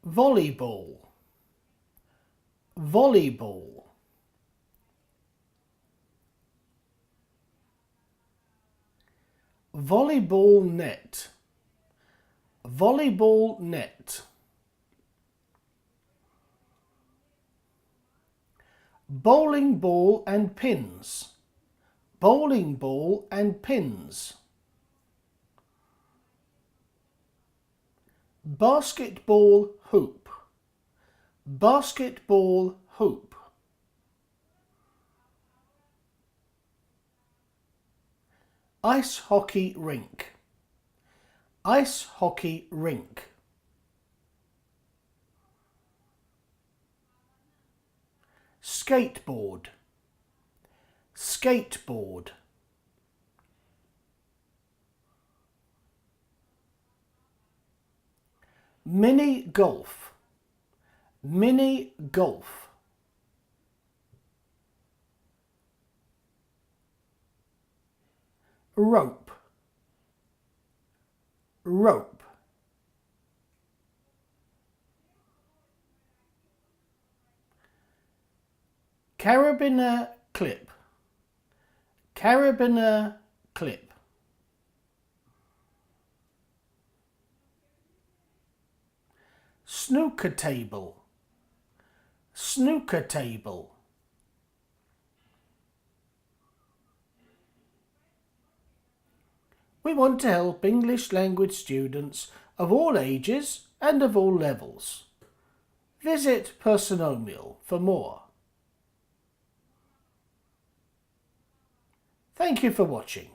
volleyball, volleyball. Volleyball net, volleyball net. Bowling ball and pins, bowling ball and pins. Basketball hoop, basketball hoop. Ice hockey rink, ice hockey rink. Skateboard, skateboard. Mini golf, mini golf. Rope, rope. Carabiner clip, carabiner clip. Snooker table, snooker table. We want to help English language students of all ages and of all levels. Visit Personomial for more. Thank you for watching.